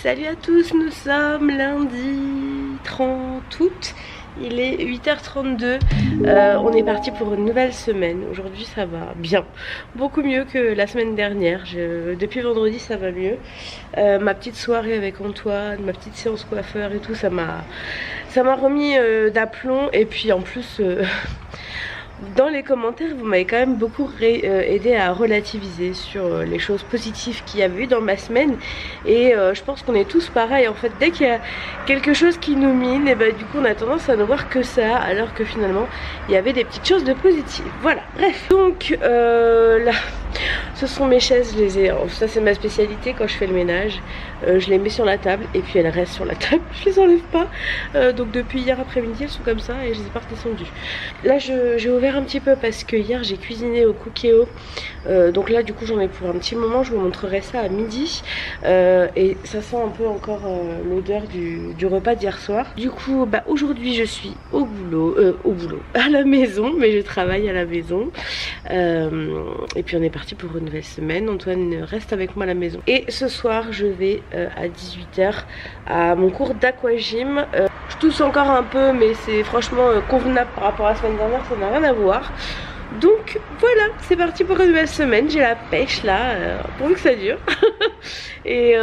Salut à tous, nous sommes lundi 30 août, il est 8h32, on est parti pour une nouvelle semaine. Aujourd'hui ça va bien, beaucoup mieux que la semaine dernière. Depuis vendredi ça va mieux. Ma petite soirée avec Antoine, ma petite séance coiffeur et tout, ça m'a remis d'aplomb. Et puis en plus dans les commentaires, vous m'avez quand même beaucoup aidé à relativiser sur les choses positives qu'il y avait eu dans ma semaine. Et je pense qu'on est tous pareils en fait. Dès qu'il y a quelque chose qui nous mine, et bah, du coup on a tendance à ne voir que ça, alors que finalement il y avait des petites choses de positives. Voilà, bref. Donc là, ce sont mes chaises, ça c'est ma spécialité quand je fais le ménage. Je les mets sur la table et puis elles restent sur la table, je les enlève pas. Donc depuis hier après-midi elles sont comme ça et je les ai pas redescendues. Là j'ai ouvert un petit peu parce que hier j'ai cuisiné au Cookéo. Donc là du coup j'en ai pour un petit moment, je vous montrerai ça à midi. Et ça sent un peu encore l'odeur du repas d'hier soir. Du coup bah, aujourd'hui je suis au boulot, à la maison, mais je travaille à la maison. Et puis on est parti pour une nouvelle semaine. Antoine reste avec moi à la maison. Et ce soir je vais à 18h à mon cours d'aquagym. Je tousse encore un peu mais c'est franchement convenable par rapport à la semaine dernière, ça n'a rien à voir. Donc voilà, c'est parti pour une nouvelle semaine. J'ai la pêche là, pourvu que ça dure. et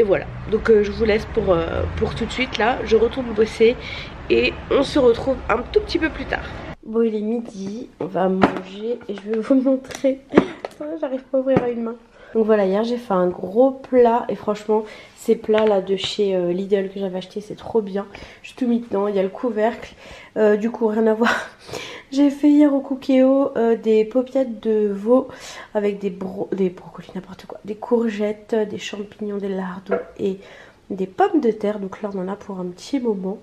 voilà, donc je vous laisse pour tout de suite là. Je retourne bosser et on se retrouve un tout petit peu plus tard. Bon, il est midi, on va manger et je vais vous montrer. J'arrive pas à ouvrir à une main. Donc voilà, hier j'ai fait un gros plat et franchement ces plats là de chez Lidl que j'avais acheté, c'est trop bien. J'ai tout mis dedans, il y a le couvercle. Du coup rien à voir. J'ai fait hier au Cookéo des paupiètes de veau avec des brocolis, n'importe quoi, des courgettes, des champignons, des lardons et des pommes de terre. Donc là on en a pour un petit moment.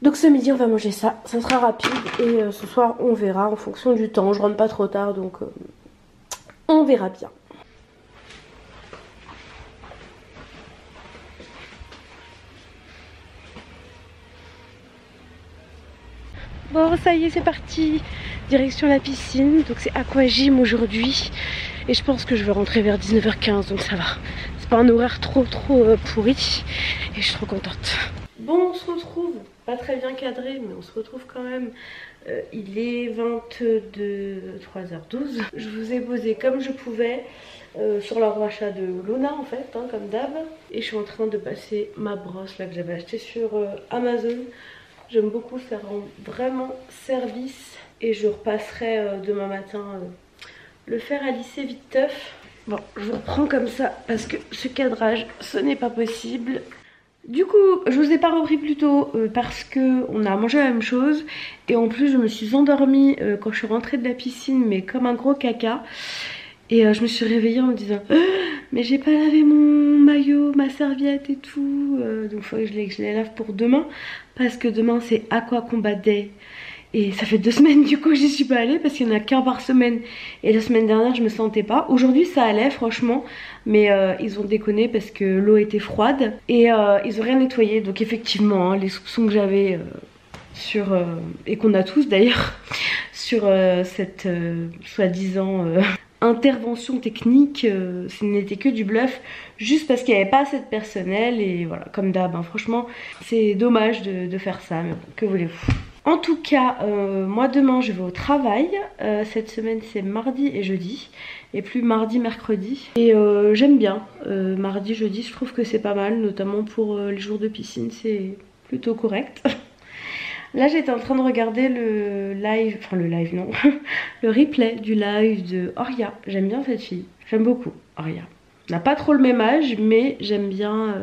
Donc ce midi on va manger ça, ça sera rapide et ce soir on verra en fonction du temps. Je rentre pas trop tard donc on verra bien. Bon ça y est c'est parti, direction la piscine, donc c'est aquagym aujourd'hui et je pense que je vais rentrer vers 19h15 donc ça va. C'est pas un horaire trop pourri et je suis trop contente. Bon on se retrouve, pas très bien cadré mais on se retrouve quand même. Il est 23h12. Je vous ai posé comme je pouvais sur leur rachat de Luna en fait, hein, comme d'hab. Et je suis en train de passer ma brosse là que j'avais achetée sur Amazon. J'aime beaucoup, ça rend vraiment service. Et je repasserai demain matin le fer à lisser vite teuf. Bon, je vous reprends comme ça parce que ce cadrage, ce n'est pas possible. Du coup, je vous ai pas repris plus tôt parce que on a mangé la même chose. Et en plus, je me suis endormie quand je suis rentrée de la piscine, mais comme un gros caca. Et je me suis réveillée en me disant mais j'ai pas lavé mon maillot, ma serviette et tout. Donc il faut que je les lave pour demain. Parce que demain c'est Aqua Combat Day. Et ça fait 2 semaines du coup j'y suis pas allée parce qu'il n'y en a qu'un par semaine. Et la semaine dernière je me sentais pas. Aujourd'hui ça allait franchement. Mais ils ont déconné parce que l'eau était froide. Et ils ont rien nettoyé. Donc effectivement hein, les soupçons que j'avais et qu'on a tous d'ailleurs sur cette soi-disant intervention technique, ce n'était que du bluff juste parce qu'il n'y avait pas assez de personnel. Et voilà, comme d'hab hein, franchement c'est dommage de faire ça, mais bon, que voulez-vous. En tout cas moi demain je vais au travail. Cette semaine c'est mardi et jeudi et plus mardi mercredi et j'aime bien mardi jeudi, je trouve que c'est pas mal, notamment pour les jours de piscine, c'est plutôt correct. Là j'étais en train de regarder le live, enfin le live non, le replay du live de Oria. J'aime bien cette fille, j'aime beaucoup Oria. On n'a pas trop le même âge mais j'aime bien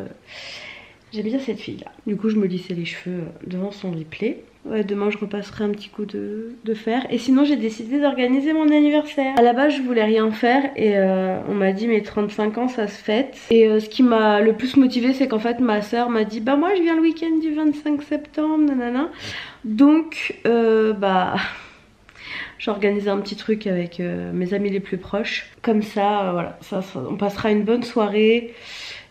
cette fille là. Du coup je me lissais les cheveux devant son replay. Ouais, demain je repasserai un petit coup de fer. Et sinon j'ai décidé d'organiser mon anniversaire. À la base je voulais rien faire et on m'a dit mes 35 ans ça se fête. Et ce qui m'a le plus motivée c'est qu'en fait ma soeur m'a dit bah moi je viens le week-end du 25 septembre nanana. Donc bah j'ai organisé un petit truc avec mes amis les plus proches. Comme ça voilà, on passera une bonne soirée.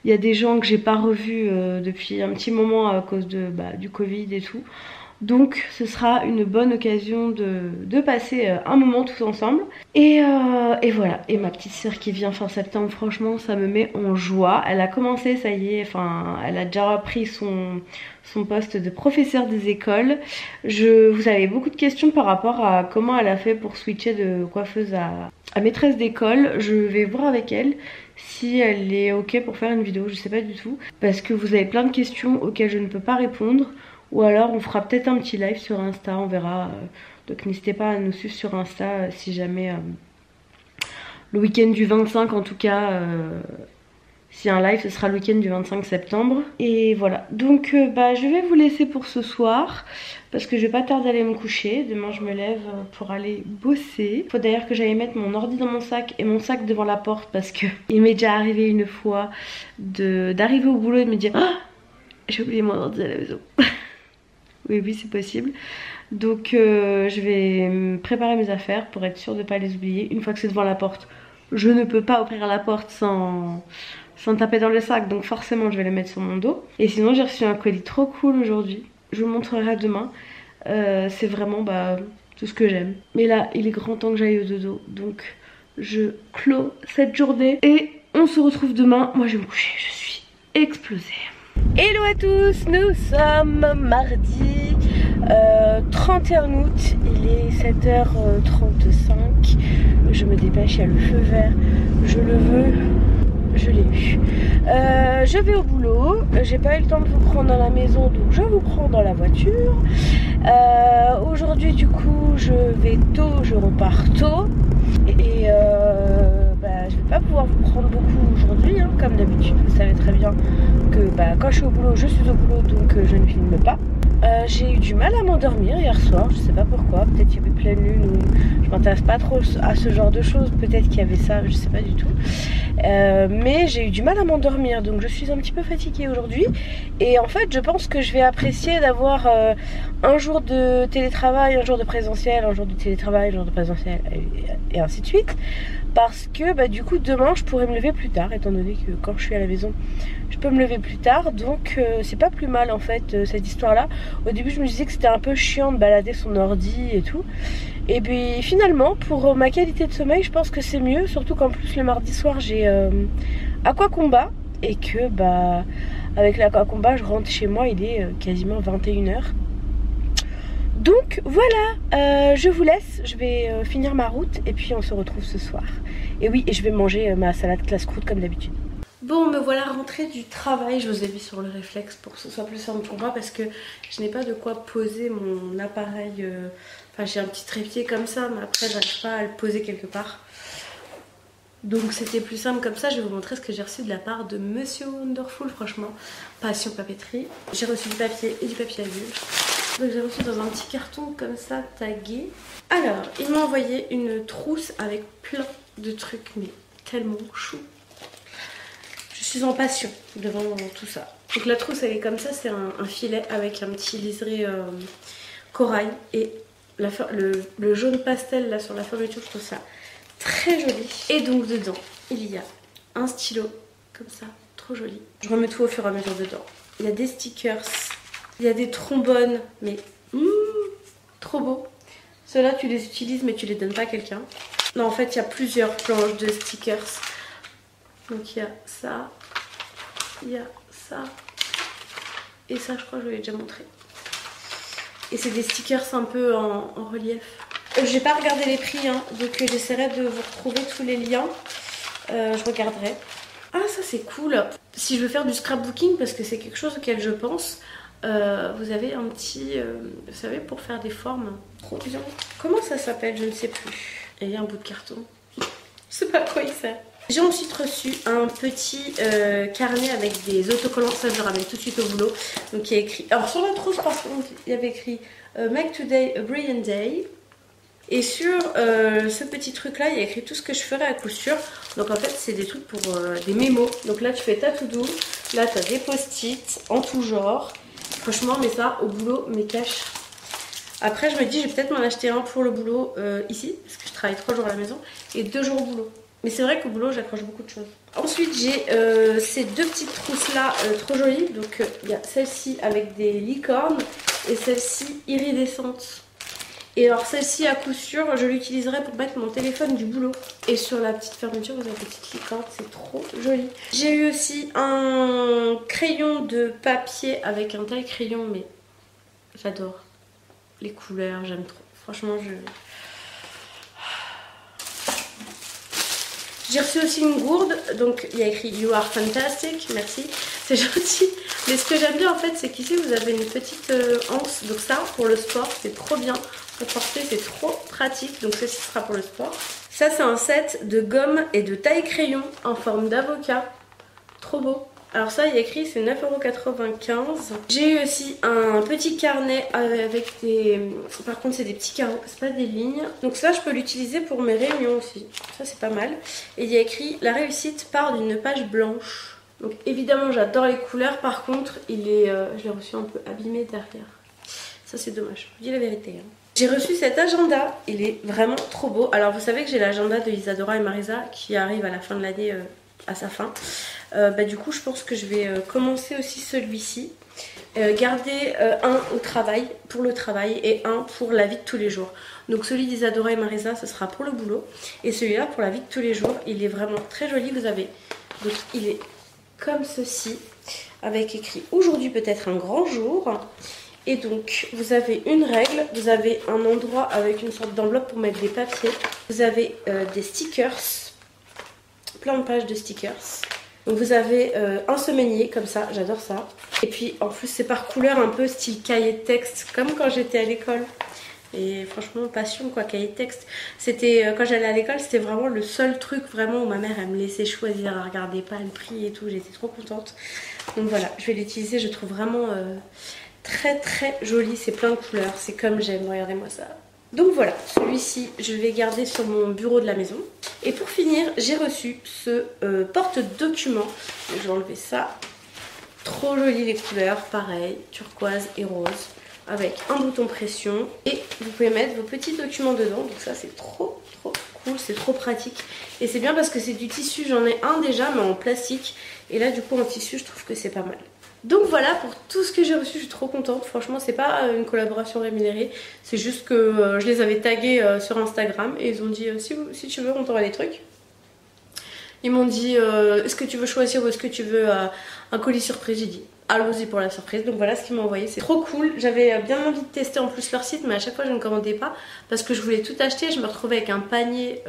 Il y a des gens que j'ai pas revus depuis un petit moment à cause du Covid et tout. Donc ce sera une bonne occasion de passer un moment tous ensemble. Et voilà, et ma petite sœur qui vient fin septembre, franchement ça me met en joie. Elle a commencé, ça y est, enfin elle a déjà repris son poste de professeur des écoles. Vous avez beaucoup de questions par rapport à comment elle a fait pour switcher de coiffeuse à maîtresse d'école. Je vais voir avec elle si elle est ok pour faire une vidéo, je sais pas du tout. Parce que vous avez plein de questions auxquelles je ne peux pas répondre. Ou alors on fera peut-être un petit live sur Insta, on verra. Donc n'hésitez pas à nous suivre sur Insta si jamais le week-end du 25 en tout cas. Si un live, ce sera le week-end du 25 septembre. Et voilà, donc je vais vous laisser pour ce soir. Parce que je vais pas tarder à aller me coucher. Demain je me lève pour aller bosser. Faut d'ailleurs que j'aille mettre mon ordi dans mon sac et mon sac devant la porte. Parce que il m'est déjà arrivé une fois d'arriver au boulot et de me dire ah, j'ai oublié mon ordi à la maison. Oui, c'est possible. Donc je vais me préparer mes affaires pour être sûre de ne pas les oublier. Une fois que c'est devant la porte, je ne peux pas ouvrir la porte sans taper dans le sac. Donc forcément je vais le mettre sur mon dos. Et sinon j'ai reçu un colis trop cool aujourd'hui. Je vous le montrerai demain. C'est vraiment tout ce que j'aime. Mais là il est grand temps que j'aille au dodo. Donc je clôt cette journée. Et on se retrouve demain. Moi je vais me coucher, je suis explosée. Hello à tous, nous sommes mardi 31 août, il est 7h35, je me dépêche, il y a le feu vert, je le veux, je l'ai eu. Je vais au boulot, j'ai pas eu le temps de vous prendre dans la maison donc je vous prends dans la voiture. Aujourd'hui du coup je vais tôt, je repars tôt et je vais pas pouvoir vous prendre beaucoup aujourd'hui hein, comme d'habitude. Vous savez très bien que quand je suis au boulot, je suis au boulot donc je ne filme pas. J'ai eu du mal à m'endormir hier soir, je sais pas pourquoi, peut-être qu'il y avait pleine lune ou je m'intéresse pas trop à ce genre de choses, peut-être qu'il y avait ça, je sais pas du tout. Mais j'ai eu du mal à m'endormir donc je suis un petit peu fatiguée aujourd'hui et en fait je pense que je vais apprécier d'avoir un jour de télétravail, un jour de présentiel, un jour de télétravail, un jour de présentiel et ainsi de suite. Parce que du coup demain je pourrais me lever plus tard étant donné que quand je suis à la maison je peux me lever plus tard donc c'est pas plus mal en fait cette histoire là. Au début je me disais que c'était un peu chiant de balader son ordi et tout et puis finalement pour ma qualité de sommeil je pense que c'est mieux, surtout qu'en plus le mardi soir j'ai aquacombat et que avec l'aquacombat je rentre chez moi, il est quasiment 21h. Donc voilà, je vous laisse, je vais finir ma route et puis on se retrouve ce soir. Et oui, et je vais manger ma salade classe croûte comme d'habitude. Bon, me voilà rentrée du travail, je vous ai mis sur le réflexe pour que ce soit plus simple pour moi parce que je n'ai pas de quoi poser mon appareil. Enfin, j'ai un petit trépied comme ça, mais après j'arrive pas à le poser quelque part. Donc c'était plus simple comme ça. Je vais vous montrer ce que j'ai reçu de la part de Monsieur Wonderful, franchement, passion papeterie. J'ai reçu du papier et du papier à bulle. Donc j'ai reçu dans un petit carton comme ça tagué. Alors il m'a envoyé une trousse avec plein de trucs mais tellement chou. Je suis en passion devant tout ça. Donc la trousse elle est comme ça, c'est un filet avec un petit liseré corail et le jaune pastel là sur la fermeture, je trouve ça très joli. Et donc dedans il y a un stylo comme ça, trop joli. Je remets tout au fur et à mesure dedans. Il y a des stickers. Il y a des trombones, mais trop beau. Ceux-là, tu les utilises, mais tu les donnes pas à quelqu'un. Non, en fait, il y a plusieurs planches de stickers. Donc, il y a ça, il y a ça, et ça, je crois que je vous l'ai déjà montré. Et c'est des stickers un peu en relief. J'ai pas regardé les prix, hein, donc j'essaierai de vous retrouver tous les liens. Je regarderai. Ah, ça, c'est cool. Si je veux faire du scrapbooking, parce que c'est quelque chose auquel je pense... vous avez un petit, vous savez, pour faire des formes. Trop bien. Comment ça s'appelle? Je ne sais plus. Et il y a un bout de carton. Je sais pas à quoi il sert. J'ai ensuite reçu un petit carnet avec des autocollants. Ça, je le ramène tout de suite au boulot. Donc il y a écrit... Alors sur la trousse, par contre, il y avait écrit Make today a brilliant day. Et sur ce petit truc là, il y a écrit tout ce que je ferai à coup sûr. Donc en fait, c'est des trucs pour des mémos. Donc là, tu fais ta to-do. Là, tu as des post-it en tout genre. Franchement, mais ça, au boulot, mes caches. Après, je me dis, je vais peut-être m'en acheter un pour le boulot ici, parce que je travaille 3 jours à la maison, et 2 jours au boulot. Mais c'est vrai qu'au boulot j'accroche beaucoup de choses. Ensuite j'ai ces deux petites trousses là trop jolies. Donc il y a celle-ci avec des licornes et celle-ci iridescente. Et alors celle-ci à coup sûr je l'utiliserai pour mettre mon téléphone du boulot. Et sur la petite fermeture vous avez des petites licornes, c'est trop joli. J'ai eu aussi un crayon de papier avec un taille crayon, mais j'adore les couleurs, j'aime trop. Franchement J'ai reçu aussi une gourde, donc il y a écrit You are fantastic, merci, c'est gentil. Mais ce que j'aime bien en fait, c'est qu'ici vous avez une petite anse, donc ça pour le sport c'est trop bien pour porter, c'est trop pratique, donc ceci sera pour le sport. Ça c'est un set de gomme et de taille crayon en forme d'avocat, trop beau. Alors ça il y a écrit c'est 9,95 €. J'ai eu aussi un petit carnet avec des... Par contre c'est des petits carreaux, c'est pas des lignes. Donc ça je peux l'utiliser pour mes réunions aussi. Ça c'est pas mal. Et il y a écrit la réussite part d'une page blanche. Donc évidemment j'adore les couleurs. Par contre il est, je l'ai reçu un peu abîmé derrière. Ça c'est dommage, je vous dis la vérité. J'ai reçu cet agenda, il est vraiment trop beau. Alors vous savez que j'ai l'agenda de Isadora et Marisa qui arrive à la fin de l'année, à sa fin. Du coup je pense que je vais commencer aussi celui-ci, garder un au travail, pour le travail, et un pour la vie de tous les jours. Donc celui d'Isadora et Marisa ce sera pour le boulot, et celui-là pour la vie de tous les jours. Il est vraiment très joli, vous avez, donc il est comme ceci avec écrit aujourd'hui peut-être un grand jour. Et donc vous avez une règle, vous avez un endroit avec une sorte d'enveloppe pour mettre des papiers, vous avez des stickers, plein de pages de stickers. Donc vous avez un semainier comme ça, j'adore ça. Et puis en plus c'est par couleur, un peu style cahier de texte, comme quand j'étais à l'école. Et franchement passion quoi, cahier de texte. C'était quand j'allais à l'école, c'était vraiment le seul truc vraiment où ma mère elle me laissait choisir, elle regardait pas le prix et tout, j'étais trop contente. Donc voilà, je vais l'utiliser, je trouve vraiment très très joli, c'est plein de couleurs, c'est comme j'aime, regardez-moi ça. Donc voilà, celui-ci je vais garder sur mon bureau de la maison. Et pour finir, j'ai reçu ce porte-document. Je vais enlever ça. Trop joli les couleurs, pareil, turquoise et rose. Avec un bouton pression. Et vous pouvez mettre vos petits documents dedans. Donc ça c'est trop cool, c'est trop pratique. Et c'est bien parce que c'est du tissu, j'en ai un déjà mais en plastique. Et là du coup en tissu je trouve que c'est pas mal. Donc voilà pour tout ce que j'ai reçu, je suis trop contente. Franchement c'est pas une collaboration rémunérée, c'est juste que je les avais tagués sur Instagram et ils ont dit si tu veux on t'envoie des trucs. Ils m'ont dit est-ce que tu veux choisir ou est-ce que tu veux un colis surprise. J'ai dit allons-y pour la surprise. Donc voilà ce qu'ils m'ont envoyé, c'est trop cool. J'avais bien envie de tester en plus leur site mais à chaque fois je ne commandais pas parce que je voulais tout acheter. Je me retrouvais avec un panier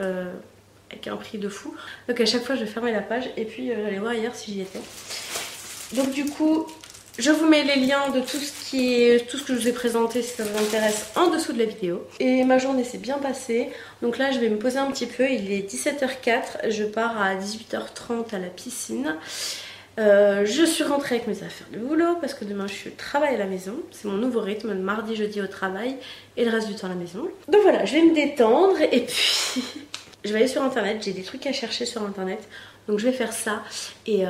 avec un prix de fou. Donc à chaque fois je fermais la page et puis j'allais voir ailleurs si j'y étais. Donc du coup, je vous mets les liens de tout ce que je vous ai présenté si ça vous intéresse en dessous de la vidéo. Et ma journée s'est bien passée. Donc là, je vais me poser un petit peu. Il est 17h04. Je pars à 18h30 à la piscine. Je suis rentrée avec mes affaires de boulot parce que demain je travaille à la maison. C'est mon nouveau rythme, mardi, jeudi au travail et le reste du temps à la maison. Donc voilà, je vais me détendre et puis je vais aller sur internet. J'ai des trucs à chercher sur internet. Donc je vais faire ça et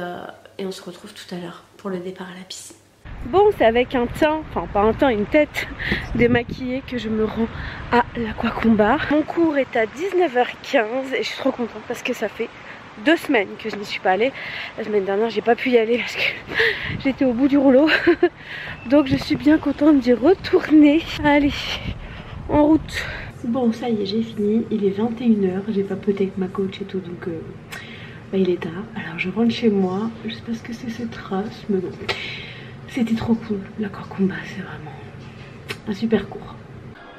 on se retrouve tout à l'heure pour le départ à la piscine. Bon, c'est avec un teint, enfin pas un teint, une tête démaquillée que je me rends à l'Aquacombat. Mon cours est à 19h15 et je suis trop contente parce que ça fait 2 semaines que je n'y suis pas allée. La semaine dernière j'ai pas pu y aller parce que j'étais au bout du rouleau. Donc je suis bien contente d'y retourner. Allez, en route. Bon, ça y est, j'ai fini, il est 21h, j'ai papoté avec ma coach et tout, donc il est tard. Alors je rentre chez moi, je sais pas ce que c'est cette trace, mais bon, c'était trop cool. L'Aquacombat, c'est vraiment un super cours.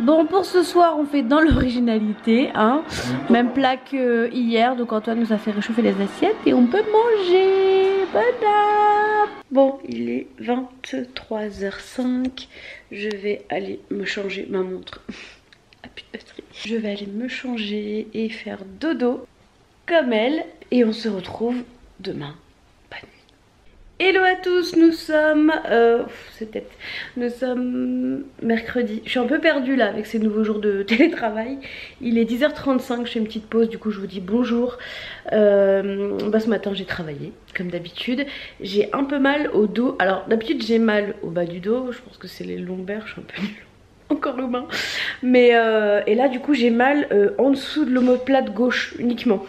Bon, pour ce soir, on fait dans l'originalité, hein. Même plat que hier, donc Antoine nous a fait réchauffer les assiettes et on peut manger. Bon app. Bon, il est 23h05, je vais aller me changer ma montre. Ah, plus de batterie. Je vais aller me changer et faire dodo comme elle. Et on se retrouve demain. Bonne nuit. Hello à tous, nous sommes... nous sommes mercredi. Je suis un peu perdue là avec ces nouveaux jours de télétravail. Il est 10h35, je fais une petite pause, du coup je vous dis bonjour. Ce matin j'ai travaillé, comme d'habitude. J'ai un peu mal au dos. Alors d'habitude j'ai mal au bas du dos, je pense que c'est les lombaires, je suis un peu nulle corps humain. Mais et là du coup j'ai mal en dessous de l'omoplate gauche uniquement.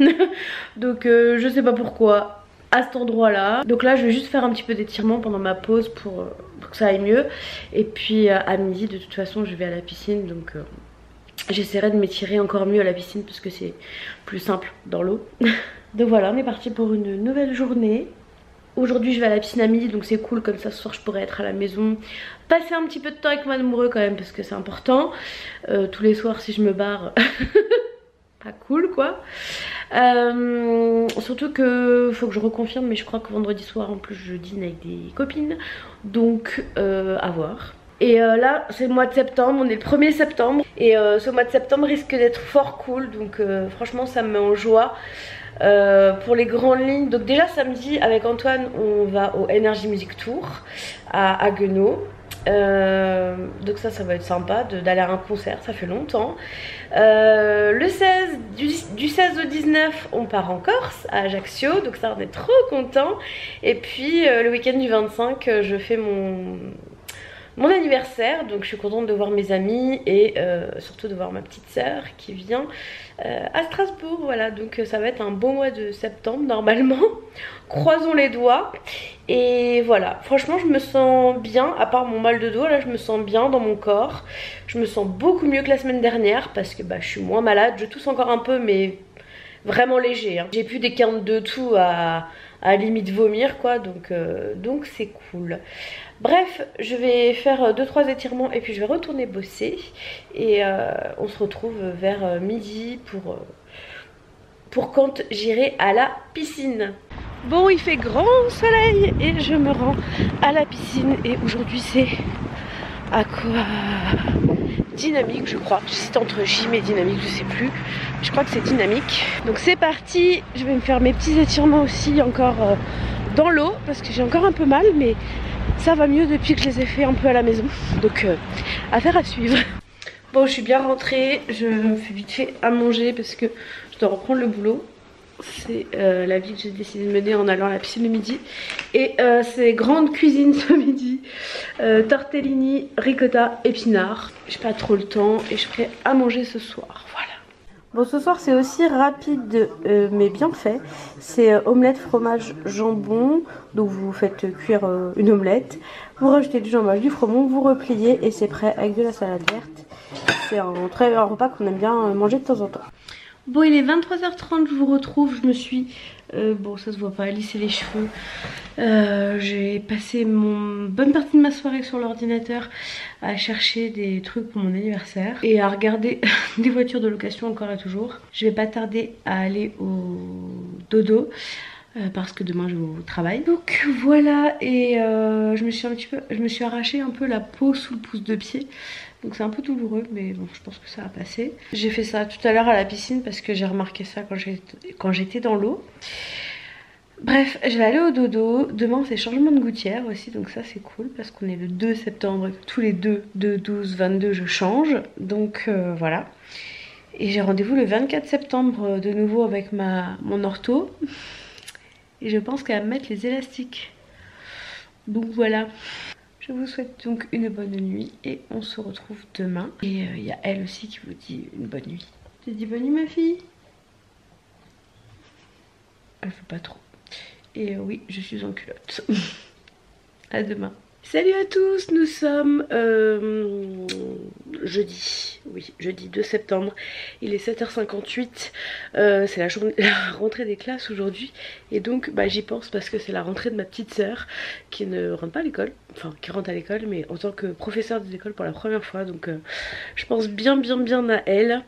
Donc je sais pas pourquoi à cet endroit là. Donc là je vais juste faire un petit peu d'étirement pendant ma pause pour que ça aille mieux. Et puis à midi de toute façon je vais à la piscine, donc j'essaierai de m'étirer encore mieux à la piscine parce que c'est plus simple dans l'eau. Donc voilà, on est parti pour une nouvelle journée. Aujourd'hui je vais à la piscine à midi, donc c'est cool, comme ça ce soir je pourrais être à la maison, passer un petit peu de temps avec mon amoureux quand même parce que c'est important. Tous les soirs si je me barre pas cool quoi. Surtout que faut que je reconfirme, mais je crois que vendredi soir en plus je dîne avec des copines, donc à voir. Et là c'est le mois de septembre, on est le 1er septembre et ce mois de septembre risque d'être fort cool, donc franchement ça me met en joie. Pour les grandes lignes, donc déjà samedi avec Antoine on va au Energy Music Tour à Haguenau. Donc ça va être sympa d'aller à un concert, ça fait longtemps. Le 16, du 16 au 19 on part en Corse à Ajaccio, donc ça on est trop content. Et puis le week-end du 25 je fais mon anniversaire, donc je suis contente de voir mes amis et surtout de voir ma petite sœur qui vient à Strasbourg. Voilà, donc ça va être un beau mois de septembre normalement. Croisons les doigts. Et voilà, franchement je me sens bien, à part mon mal de dos, là je me sens bien dans mon corps. Je me sens beaucoup mieux que la semaine dernière parce que je suis moins malade. Je tousse encore un peu mais vraiment léger, hein. J'ai plus des quintes de tout à limite vomir quoi, donc c'est cool. Bref, je vais faire 2-3 étirements et puis je vais retourner bosser. Et on se retrouve vers midi pour quand j'irai à la piscine. Bon, il fait grand soleil et je me rends à la piscine. Et aujourd'hui c'est aqua dynamique je crois. C'est entre gym et dynamique, je sais plus. Je crois que c'est dynamique. Donc c'est parti, je vais me faire mes petits étirements aussi encore dans l'eau parce que j'ai encore un peu mal, mais ça va mieux depuis que je les ai fait un peu à la maison. Donc affaire à suivre. Bon, je suis bien rentrée, je me fais vite fait à manger parce que je dois reprendre le boulot. C'est la vie que j'ai décidé de mener en allant à la piscine le midi. Et c'est grande cuisine ce midi. Tortellini, ricotta, épinards. J'ai pas trop le temps et je ferai à manger ce soir. Voilà. Bon, ce soir c'est aussi rapide mais bien fait. C'est omelette, fromage, jambon. Donc vous faites cuire une omelette. Vous rajoutez du jambon, du fromage, vous repliez et c'est prêt avec de la salade verte. C'est un repas qu'on aime bien manger de temps en temps. Bon, il est 23h30, je vous retrouve. Je me suis, bon ça se voit pas, lissé les cheveux. J'ai passé bonne partie de ma soirée sur l'ordinateur à chercher des trucs pour mon anniversaire et à regarder des voitures de location encore et toujours. Je vais pas tarder à aller au dodo parce que demain je vais au travail. Donc voilà, et je me suis arraché un peu la peau sous le pouce de pied. Donc c'est un peu douloureux, mais bon, je pense que ça va passer. J'ai fait ça tout à l'heure à la piscine parce que j'ai remarqué ça quand j'étais dans l'eau. Bref, je vais aller au dodo. Demain c'est changement de gouttière aussi, donc ça c'est cool parce qu'on est le 2 septembre et que tous les 2, 12, 22 je change. Donc voilà. Et j'ai rendez-vous le 24 septembre de nouveau avec mon ortho. Et je pense qu'elle va me mettre les élastiques. Donc voilà. Je vous souhaite donc une bonne nuit et on se retrouve demain. Et il y a elle aussi qui vous dit une bonne nuit. Tu dis bonne nuit ma fille? Elle fait pas trop. Et oui, je suis en culotte. À demain. Salut à tous, nous sommes jeudi, oui, jeudi 2 septembre, il est 7h58, c'est la rentrée des classes aujourd'hui et donc j'y pense parce que c'est la rentrée de ma petite sœur qui ne rentre pas à l'école, enfin qui rentre à l'école mais en tant que professeur des écoles pour la première fois, donc je pense bien à elle.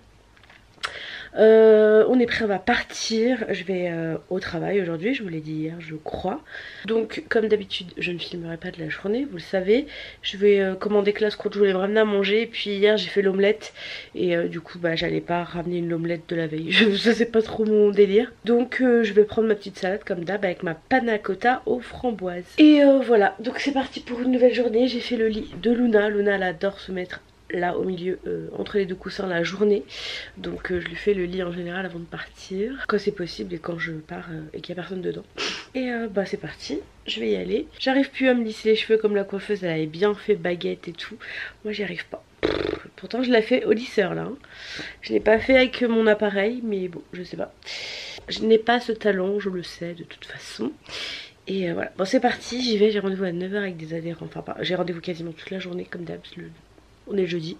On est prêt, on va partir. Je vais au travail aujourd'hui, je vous l'ai dit hier je crois. Donc comme d'habitude je ne filmerai pas de la journée, vous le savez. Je vais commander classe croûte, je voulais me ramener à manger. Et puis hier j'ai fait l'omelette et du coup j'allais pas ramener une omelette de la veille. Ça c'est pas trop mon délire. Donc je vais prendre ma petite salade comme d'hab avec ma panna cotta aux framboises. Et voilà, donc c'est parti pour une nouvelle journée. J'ai fait le lit de Luna. Luna elle adore se mettre là au milieu entre les deux coussins la journée, donc je lui fais le lit en général avant de partir quand c'est possible et quand je pars et qu'il n'y a personne dedans. Et c'est parti, je vais y aller. J'arrive plus à me lisser les cheveux comme la coiffeuse, elle avait bien fait baguette et tout, moi j'y arrive pas. Pourtant je l'ai fait au lisseur là. Je l'ai pas fait avec mon appareil, mais bon, je sais pas. Je n'ai pas ce talent, je le sais de toute façon. Et voilà, bon c'est parti, j'y vais, j'ai rendez-vous à 9 h avec des adhérents. Enfin, j'ai rendez-vous quasiment toute la journée comme d'hab, on est jeudi.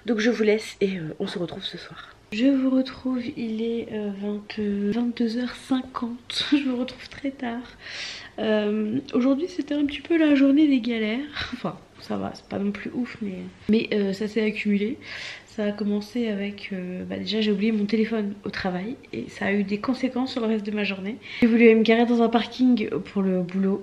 Donc je vous laisse et on se retrouve ce soir. Je vous retrouve, il est 22h50, je vous retrouve très tard. Aujourd'hui c'était un petit peu la journée des galères. Enfin ça va, c'est pas non plus ouf mais ça s'est accumulé. Ça a commencé avec, déjà j'ai oublié mon téléphone au travail et ça a eu des conséquences sur le reste de ma journée. J'ai voulu me garer dans un parking pour le boulot.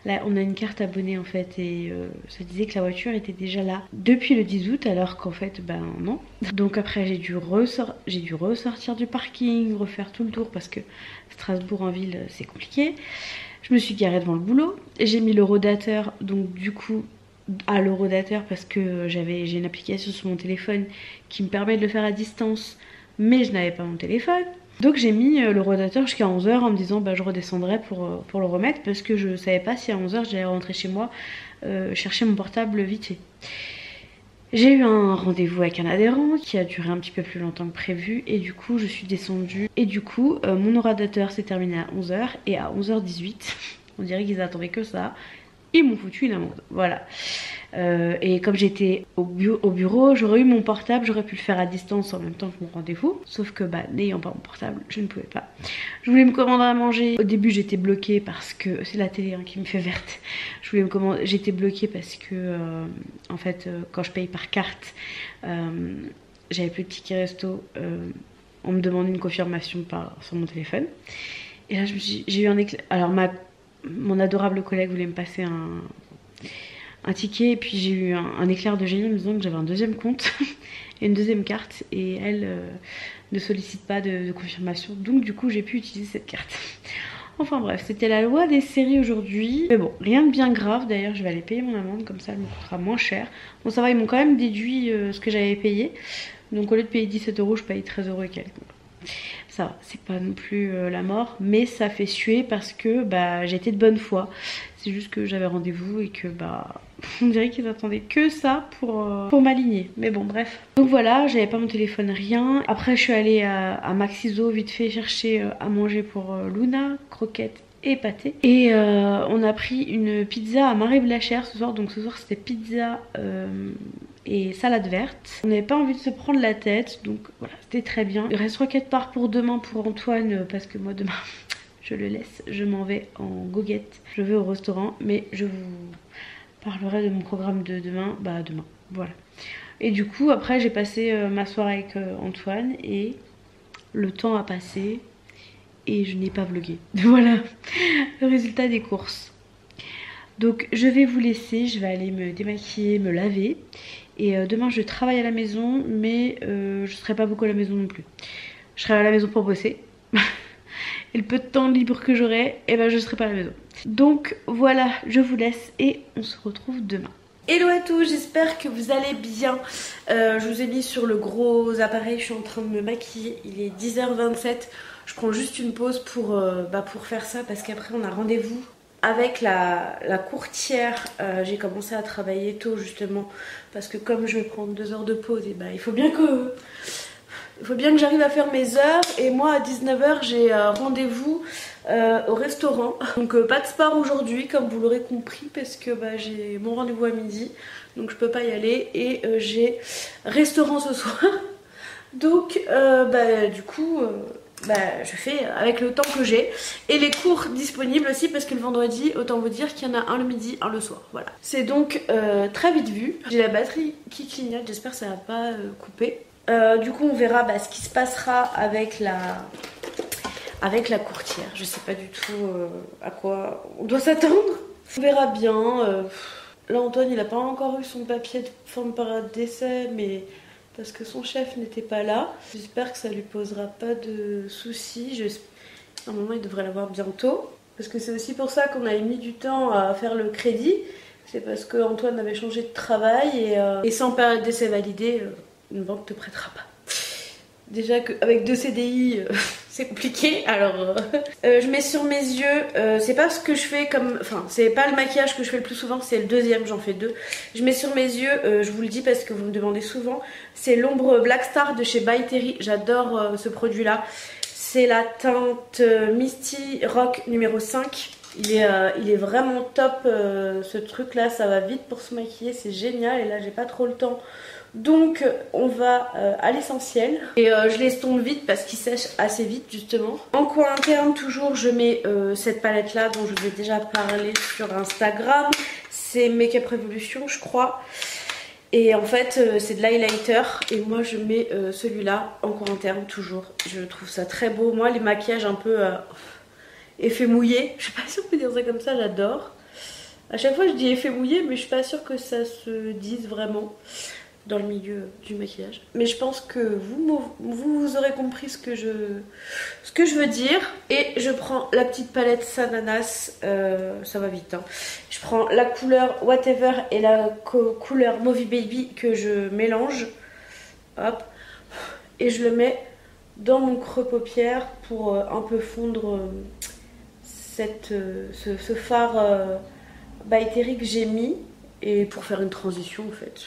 Là on a une carte abonnée en fait et ça disait que la voiture était déjà là depuis le 10 août alors qu'en fait non. Donc après j'ai dû ressortir du parking, refaire tout le tour parce que Strasbourg en ville c'est compliqué. Je me suis garée devant le boulot, j'ai mis le rodateur, donc du coup à l'horodateur parce que j'ai une application sur mon téléphone qui me permet de le faire à distance mais je n'avais pas mon téléphone. Donc j'ai mis le rodateur jusqu'à 11 h en me disant je redescendrai pour le remettre parce que je savais pas si à 11 h j'allais rentrer chez moi chercher mon portable vite fait. J'ai eu un rendez-vous avec un adhérent qui a duré un petit peu plus longtemps que prévu et du coup je suis descendue et du coup mon rodateur s'est terminé à 11 h et à 11h18 on dirait qu'ils attendaient que ça. Ils m'ont foutu une amende, voilà. Et comme j'étais au bureau, j'aurais eu mon portable, j'aurais pu le faire à distance en même temps que mon rendez-vous. Sauf que n'ayant pas mon portable, je ne pouvais pas. Je voulais me commander à manger. Au début j'étais bloquée parce que c'est la télé qui me fait verte. J'étais bloquée parce que en fait quand je paye par carte, j'avais plus de ticket resto. On me demande une confirmation sur mon téléphone. Et là j'ai eu un éclair. Alors mon adorable collègue voulait me passer un ticket et puis j'ai eu un éclair de génie en me disant que j'avais un deuxième compte et une deuxième carte et elle ne sollicite pas de confirmation, donc du coup j'ai pu utiliser cette carte. Enfin bref, c'était la loi des séries aujourd'hui, mais bon, rien de bien grave. D'ailleurs je vais aller payer mon amende, comme ça elle me coûtera moins cher. Bon ça va, ils m'ont quand même déduit ce que j'avais payé, donc au lieu de payer 17 €, je paye 13 € et quelques. Ça va, c'est pas non plus la mort, mais ça fait suer parce que j'étais de bonne foi. C'est juste que j'avais rendez-vous et que on dirait qu'ils attendaient que ça pour m'aligner. Mais bon bref. Donc voilà, j'avais pas mon téléphone, rien. Après je suis allée à Maxiso vite fait chercher à manger pour Luna, croquettes et pâté. Et on a pris une pizza à Marie-Blachère ce soir. Donc ce soir c'était pizza et salade verte. On n'avait pas envie de se prendre la tête, donc voilà, c'était très bien. Il reste roquette part pour demain pour Antoine, parce que moi demain je le laisse, je m'en vais en goguette. Je vais au restaurant, mais je vous parlerai de mon programme de demain, demain, voilà. Et du coup après j'ai passé ma soirée avec Antoine et le temps a passé et je n'ai pas vlogué. Voilà le résultat des courses. Donc je vais vous laisser, je vais aller me démaquiller, me laver. Et demain je travaille à la maison, mais je serai pas beaucoup à la maison non plus. Je serai à la maison pour bosser. Et le peu de temps libre que j'aurai, je serai pas à la maison. Donc voilà, je vous laisse et on se retrouve demain. Hello à tous, j'espère que vous allez bien. Je vous ai mis sur le gros appareil, je suis en train de me maquiller. Il est 10h27. Je prends juste une pause pour faire ça parce qu'après on a rendez-vous avec la courtière. J'ai commencé à travailler tôt justement parce que comme je vais prendre 2 heures de pause, il faut bien que j'arrive à faire mes heures. Et moi à 19 h j'ai rendez-vous au restaurant. Donc pas de sport aujourd'hui comme vous l'aurez compris parce que j'ai mon rendez-vous à midi. Donc je peux pas y aller et j'ai restaurant ce soir. Donc du coup je fais avec le temps que j'ai et les cours disponibles aussi parce que le vendredi, autant vous dire qu'il y en a un le midi, un le soir. Voilà. C'est donc très vite vu. J'ai la batterie qui clignote, j'espère que ça va pas couper. Du coup on verra ce qui se passera avec la courtière. Je sais pas du tout à quoi on doit s'attendre. On verra bien. Là Antoine il a pas encore eu son papier de fin de période d'essai, mais parce que son chef n'était pas là. J'espère que ça lui posera pas de soucis. Normalement il devrait l'avoir bientôt. Parce que c'est aussi pour ça qu'on avait mis du temps à faire le crédit. C'est parce que Antoine avait changé de travail et sans période d'essai validée, une banque te prêtera pas. Déjà qu'avec 2 CDI, c'est compliqué. Alors, je mets sur mes yeux, c'est pas ce que je fais comme... Enfin, c'est pas le maquillage que je fais le plus souvent, c'est le deuxième, j'en fais 2. Je mets sur mes yeux, je vous le dis parce que vous me demandez souvent, c'est l'ombre Black Star de chez By Terry. J'adore ce produit-là. C'est la teinte Misty Rock numéro 5. Il est vraiment top, ce truc-là, ça va vite pour se maquiller, c'est génial. Et là, j'ai pas trop le temps. Donc on va à l'essentiel et je l'estompe vite parce qu'il sèche assez vite justement. En coin interne toujours je mets cette palette là dont je vous ai déjà parlé sur Instagram. C'est Make Up Revolution je crois. Et en fait c'est de l'highlighter et moi je mets celui-là en coin interne toujours. Je trouve ça très beau. Moi les maquillages un peu effet mouillé, je sais pas si on peut dire ça comme ça, j'adore. À chaque fois je dis effet mouillé mais je suis pas sûre que ça se dise vraiment dans le milieu du maquillage. Mais je pense que vous aurez compris ce que je veux dire. Et je prends la petite palette Sananas, ça va vite. Hein. Je prends la couleur Whatever et la couleur Movie Baby que je mélange. Hop. Et je le mets dans mon creux paupière pour un peu fondre ce fard By Terry que j'ai mis. Et pour faire une transition en fait.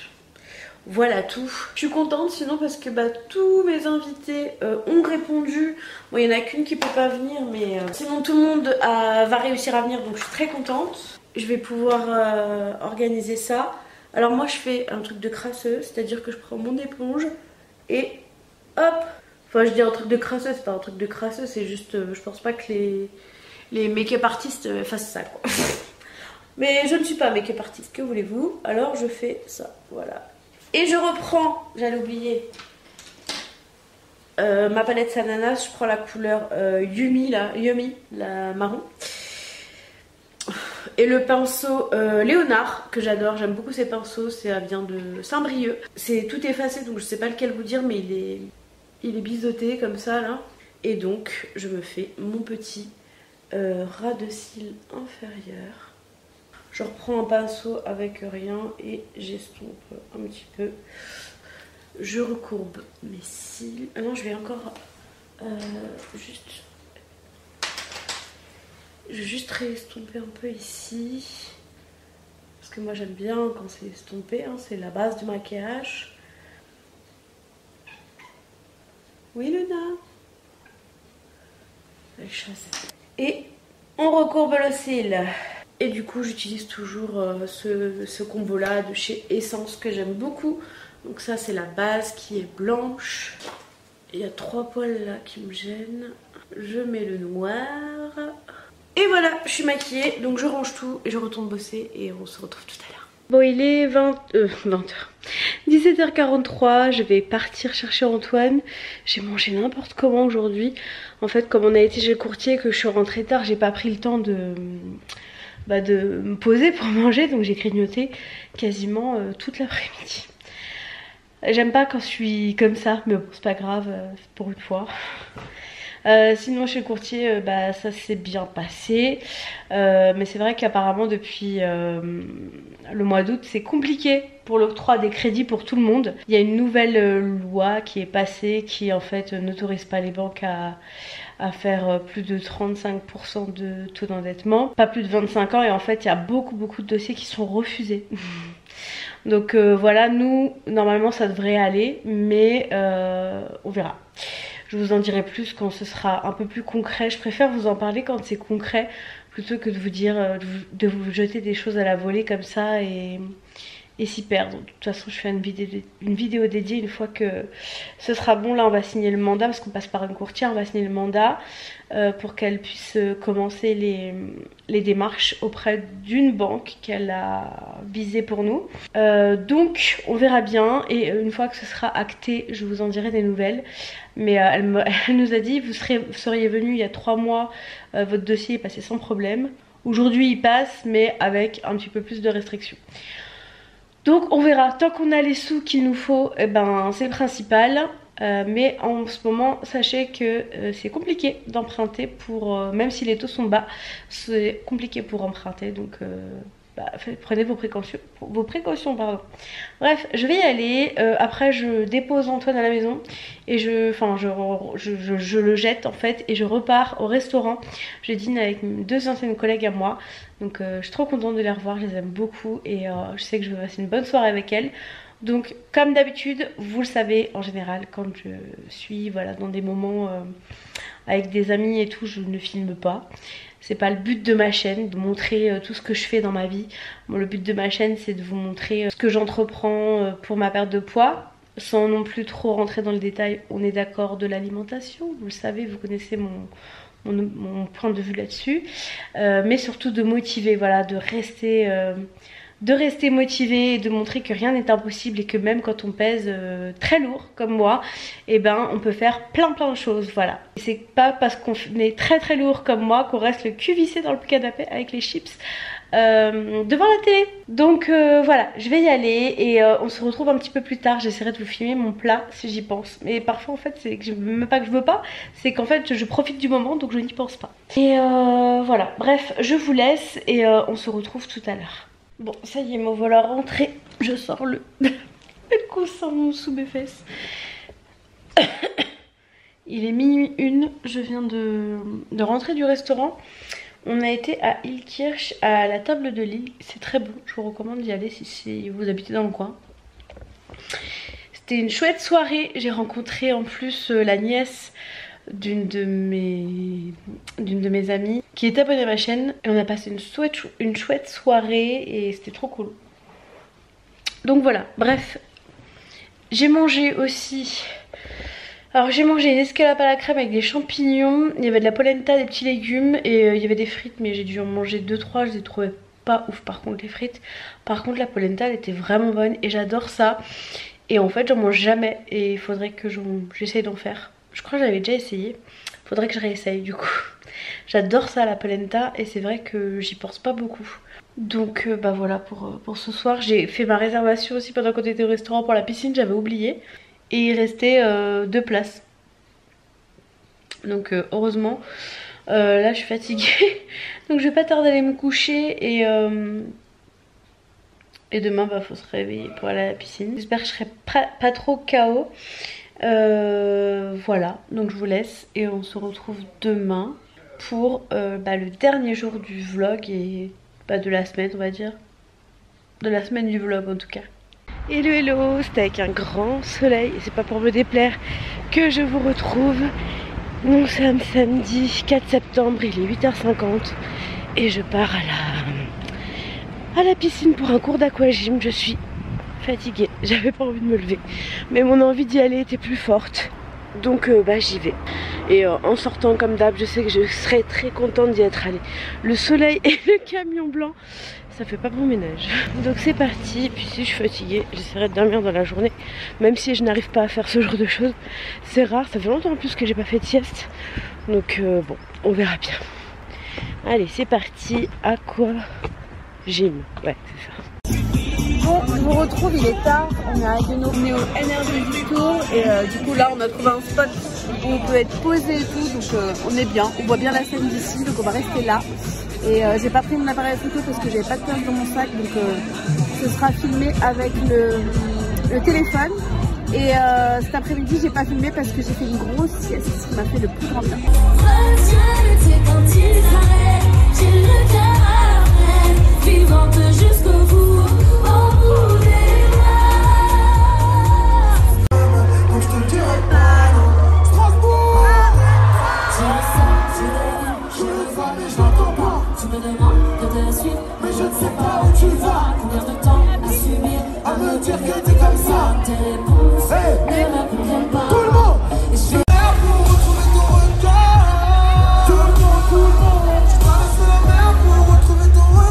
Voilà tout. Je suis contente sinon parce que tous mes invités ont répondu. Bon, il n'y en a qu'une qui peut pas venir, mais sinon tout le monde va réussir à venir, donc je suis très contente. Je vais pouvoir organiser ça. Alors moi je fais un truc de crasseuse, c'est-à-dire que je prends mon éponge et hop. Enfin je dis un truc de crasseuse, c'est pas un truc de crasseuse, c'est juste, je pense pas que les make-up artistes fassent ça quoi. Mais je ne suis pas make-up artiste, que voulez-vous? Alors je fais ça, voilà. Et je reprends, j'allais oublier, ma palette Sananas, je prends la couleur Yumi, la marron. Et le pinceau Léonard, que j'adore, j'aime beaucoup ces pinceaux, ça vient de Saint-Brieuc. C'est tout effacé, donc je sais pas lequel vous dire, mais il est biseauté comme ça, là. Et donc, je me fais mon petit ras de cils inférieur. Je reprends un pinceau avec rien et j'estompe un petit peu. Je recourbe mes cils. Ah non, je vais encore je vais juste réestomper un peu ici. Parce que moi j'aime bien quand c'est estompé, hein, c'est la base du maquillage. Oui, Luna. Et on recourbe le cil. Et du coup j'utilise toujours ce combo là de chez Essence que j'aime beaucoup. Donc ça c'est la base qui est blanche. Il y a 3 poils là qui me gênent. Je mets le noir. Et voilà, je suis maquillée. Donc je range tout et je retourne bosser et on se retrouve tout à l'heure. Bon il est 20h. 17h43, je vais partir chercher Antoine. J'ai mangé n'importe comment aujourd'hui. En fait comme on a été chez le courtier et que je suis rentrée tard, j'ai pas pris le temps de me poser pour manger, donc j'ai grignoté quasiment toute l'après-midi. J'aime pas quand je suis comme ça, mais bon c'est pas grave, pour une fois. Sinon chez le courtier ça s'est bien passé, mais c'est vrai qu'apparemment depuis le mois d'août c'est compliqué pour l'octroi des crédits pour tout le monde. Il y a une nouvelle loi qui est passée qui en fait n'autorise pas les banques à faire plus de 35% de taux d'endettement, pas plus de 25 ans, et en fait il y a beaucoup de dossiers qui sont refusés. Donc voilà, nous normalement ça devrait aller, mais on verra. Je vous en dirai plus quand ce sera un peu plus concret. Je préfère vous en parler quand c'est concret plutôt que de vous dire, de vous jeter des choses à la volée comme ça et s'y perdre. De toute façon, je fais une vidéo dédiée une fois que ce sera bon. Là, on va signer le mandat parce qu'on passe par une courtière. On va signer le mandat pour qu'elle puisse commencer les démarches auprès d'une banque qu'elle a visée pour nous. Donc, on verra bien. Et une fois que ce sera acté, je vous en dirai des nouvelles. Mais elle nous a dit, vous seriez venu il y a 3 mois, votre dossier est passé sans problème. Aujourd'hui, il passe, mais avec un petit peu plus de restrictions. Donc on verra, tant qu'on a les sous qu'il nous faut, c'est le principal. Mais en ce moment, sachez que c'est compliqué d'emprunter pour, même si les taux sont bas, c'est compliqué pour emprunter. Donc prenez vos précautions, pardon. Bref, je vais y aller. Après, je dépose Antoine à la maison et je le jette en fait et je repars au restaurant. Je dîne avec 2 anciennes collègues à moi. Donc, je suis trop contente de les revoir. Je les aime beaucoup et je sais que je vais passer une bonne soirée avec elles. Donc, comme d'habitude, vous le savez, en général, quand je suis dans des moments avec des amis et tout, je ne filme pas. C'est pas le but de ma chaîne, de montrer tout ce que je fais dans ma vie. Bon, le but de ma chaîne, c'est de vous montrer ce que j'entreprends pour ma perte de poids, sans non plus trop rentrer dans le détail, on est d'accord, de l'alimentation. Vous le savez, vous connaissez mon point de vue là-dessus. Mais surtout de motiver, voilà, de rester motivé et de montrer que rien n'est impossible et que même quand on pèse très lourd comme moi, et ben on peut faire plein de choses, voilà. Et c'est pas parce qu'on est très lourd comme moi qu'on reste le cul vissé dans le canapé avec les chips devant la télé. Donc voilà, je vais y aller et on se retrouve un petit peu plus tard. J'essaierai de vous filmer mon plat si j'y pense. Mais parfois en fait c'est que même pas que je veux pas, c'est qu'en fait je profite du moment donc je n'y pense pas. Et voilà, bref, je vous laisse et on se retrouve tout à l'heure. Bon, ça y est, me voilà rentrée. Je sors le coussin sous mes fesses. Il est minuit 1. Je viens de rentrer du restaurant. On a été à Illkirch, à la table de Lille. C'est très bon. Je vous recommande d'y aller si vous habitez dans le coin. C'était une chouette soirée. J'ai rencontré en plus la nièce d'une de mes amies qui est abonnée à ma chaîne et on a passé une chouette soirée et c'était trop cool. Donc voilà, bref, j'ai mangé aussi. Alors j'ai mangé une escalope à la crème avec des champignons, il y avait de la polenta, des petits légumes et il y avait des frites, mais j'ai dû en manger 2-3, je les trouvais pas ouf par contre les frites. Par contre la polenta elle était vraiment bonne et j'adore ça. Et en fait j'en mange jamais et il faudrait que j'essaye d'en faire. Je crois que j'avais déjà essayé. Faudrait que je réessaye du coup. J'adore ça la polenta et c'est vrai que j'y pense pas beaucoup. Donc bah voilà pour ce soir. J'ai fait ma réservation aussi pendant qu'on était au restaurant pour la piscine. J'avais oublié. Et il restait 2 places. Donc heureusement. Là je suis fatiguée. Donc je vais pas tarder à aller me coucher. Et demain bah faut se réveiller pour aller à la piscine. J'espère que je serai pas trop KO. Voilà, donc je vous laisse et on se retrouve demain pour le dernier jour du vlog et de la semaine, on va dire. De la semaine du vlog en tout cas. Hello hello, c'est avec un grand soleil et c'est pas pour me déplaire que je vous retrouve. Nous sommes samedi 4 septembre, il est 8h50 et je pars à la piscine pour un cours d'aquagym. Je suis fatiguée, j'avais pas envie de me lever mais mon envie d'y aller était plus forte donc j'y vais et en sortant comme d'hab je sais que je serai très contente d'y être allée. Le soleil et le camion blanc ça fait pas bon ménage donc c'est parti. Et puis si je suis fatiguée j'essaierai de dormir dans la journée même si je n'arrive pas à faire ce genre de choses, c'est rare, ça fait longtemps en plus que j'ai pas fait de sieste donc bon on verra bien. Allez c'est parti, aquagym, ouais c'est ça. Bon, je vous retrouve, il est tard, on est arrêté au Energy Tour et du coup là on a trouvé un spot où on peut être posé et tout, donc on est bien, on voit bien la scène d'ici, donc on va rester là. Et j'ai pas pris mon appareil photo parce que j'avais pas de place dans mon sac, donc ce sera filmé avec le téléphone. Et cet après-midi j'ai pas filmé parce que j'ai fait une grosse sieste, ce qui m'a fait le plus grand bien. Jusqu'au bout, au bout des bras. Donc je te dirai pas non. Strasbourg. Je le vois mais je l'entends pas. Tu me demandes de te suivre mais je ne sais pas où tu vas. Combien de temps à subir, à me dire que t'es comme ça. Tes réponses ne me conviennent pas. Tout le monde. Et je suis là pour retrouver ton regard. Tout le monde. Tu traverses la mer pour retrouver ton regard.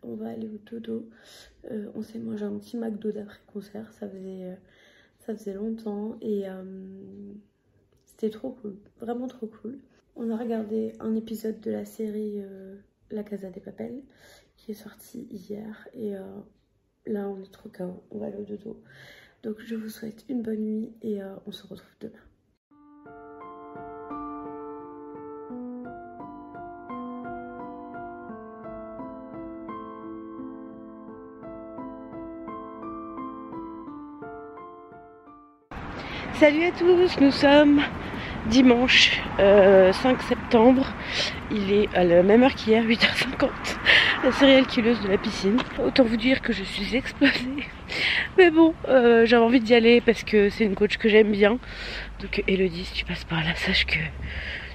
on va aller au dodo. On s'est mangé un petit McDo d'après-concert, ça faisait longtemps et c'était trop cool, vraiment trop cool. On a regardé un épisode de la série La Casa de Papel qui est sorti hier et là on est trop KO, on va aller au dodo. Donc je vous souhaite une bonne nuit et on se retrouve demain. Salut à tous, nous sommes dimanche 5 septembre, il est à la même heure qu'hier, 8h50, la serial killeuse de la piscine. Autant vous dire que je suis explosée, mais bon, j'avais envie d'y aller parce que c'est une coach que j'aime bien. Donc Elodie, si tu passes par là, sache que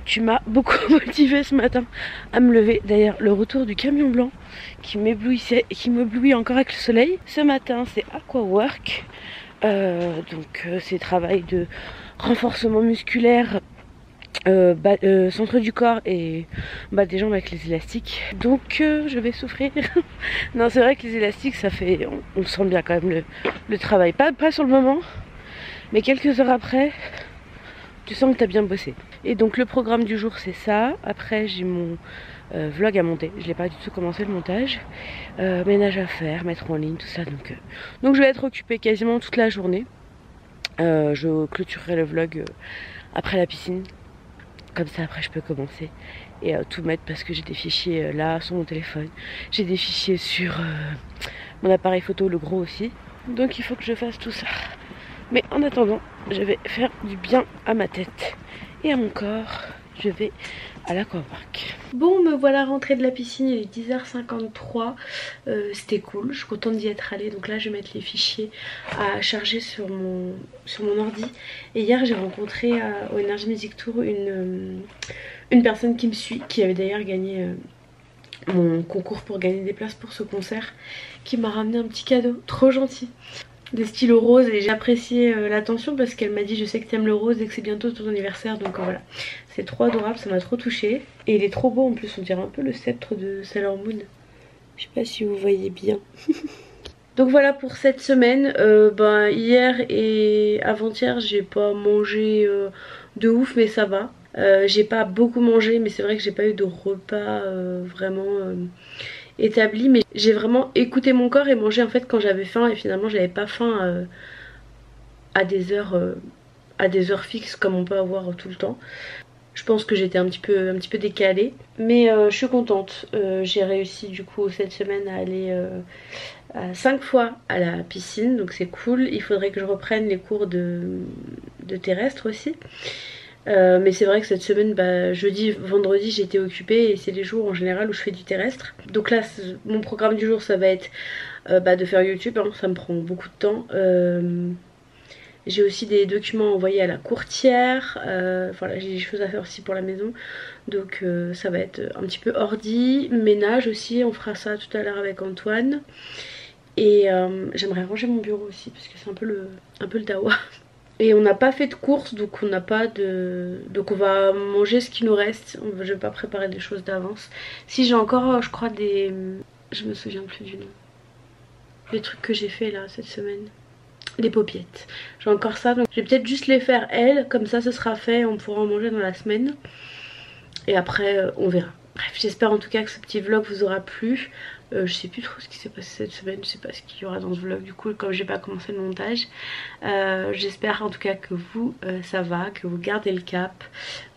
tu m'as beaucoup motivée ce matin à me lever. D'ailleurs, le retour du camion blanc qui m'éblouissait et qui m'éblouit encore avec le soleil. Ce matin, c'est Aquawork. Donc c'est travail de renforcement musculaire, centre du corps et bas des jambes avec les élastiques. Donc je vais souffrir. Non, c'est vrai que les élastiques, ça fait, on sent bien quand même le travail. Pas sur le moment, mais quelques heures après, tu sens que tu as bien bossé. Et donc le programme du jour, c'est ça. Après, j'ai mon vlog à monter. Je n'ai pas du tout commencé le montage. Ménage à faire, mettre en ligne, tout ça. Donc je vais être occupée quasiment toute la journée. Je clôturerai le vlog après la piscine. Comme ça, après, je peux commencer et tout mettre parce que j'ai des fichiers là sur mon téléphone. J'ai des fichiers sur mon appareil photo, le gros aussi. Donc il faut que je fasse tout ça. Mais en attendant, je vais faire du bien à ma tête et à mon corps. Je vais à l'Aquapark. Bon, me voilà rentrée de la piscine, il est 10h53. C'était cool, je suis contente d'y être allée. Donc là, je vais mettre les fichiers à charger sur mon ordi. Et hier, j'ai rencontré au Energy Music Tour une personne qui me suit, qui avait d'ailleurs gagné mon concours pour gagner des places pour ce concert, qui m'a ramené un petit cadeau, trop gentil. Des stylos roses et j'ai apprécié l'attention parce qu'elle m'a dit je sais que t'aimes le rose et que c'est bientôt ton anniversaire, donc voilà, c'est trop adorable, ça m'a trop touchée et il est trop beau en plus, on dirait un peu le sceptre de Sailor Moon, je sais pas si vous voyez bien. Donc voilà pour cette semaine. Hier et avant-hier j'ai pas mangé de ouf, mais ça va. J'ai pas beaucoup mangé, mais c'est vrai que j'ai pas eu de repas vraiment établi, mais j'ai vraiment écouté mon corps et mangé en fait quand j'avais faim, et finalement j'avais pas faim à des heures fixes comme on peut avoir tout le temps. Je pense que j'étais un petit peu décalée, mais je suis contente. J'ai réussi du coup cette semaine à aller 5 fois à la piscine, donc c'est cool. Il faudrait que je reprenne les cours de terrestre aussi. Mais c'est vrai que cette semaine, jeudi, vendredi, j'étais occupée et c'est les jours en général où je fais du terrestre. Donc là, mon programme du jour, ça va être de faire YouTube, hein, ça me prend beaucoup de temps. J'ai aussi des documents envoyés à la courtière, voilà, j'ai des choses à faire aussi pour la maison. Donc ça va être un petit peu ordi, ménage aussi, on fera ça tout à l'heure avec Antoine. Et j'aimerais ranger mon bureau aussi parce que c'est un peu le dawa. Et on n'a pas fait de courses, donc on n'a pas de... Donc on va manger ce qui nous reste. Je vais pas préparer des choses d'avance. Si j'ai encore, je crois, des... Je me souviens plus du nom. Les trucs que j'ai fait là cette semaine. Les paupiettes. J'ai encore ça, donc je vais peut-être juste les faire elles. Comme ça, ce sera fait, on pourra en manger dans la semaine. Et après, on verra. Bref, j'espère en tout cas que ce petit vlog vous aura plu. Je sais plus trop ce qui s'est passé cette semaine, je sais pas ce qu'il y aura dans ce vlog du coup, comme j'ai pas commencé le montage. J'espère en tout cas que vous ça va, que vous gardez le cap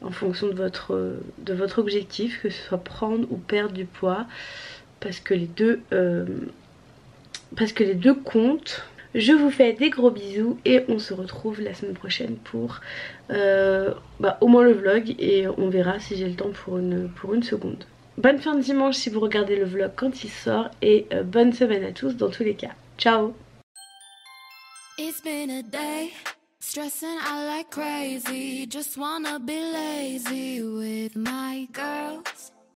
en fonction de votre objectif, que ce soit prendre ou perdre du poids, parce que les deux comptent. Je vous fais des gros bisous et on se retrouve la semaine prochaine pour au moins le vlog, et on verra si j'ai le temps pour une seconde. Bonne fin de dimanche si vous regardez le vlog quand il sort, et bonne semaine à tous dans tous les cas. Ciao. It's been a day, stressing out like crazy, just wanna be lazy with my girls.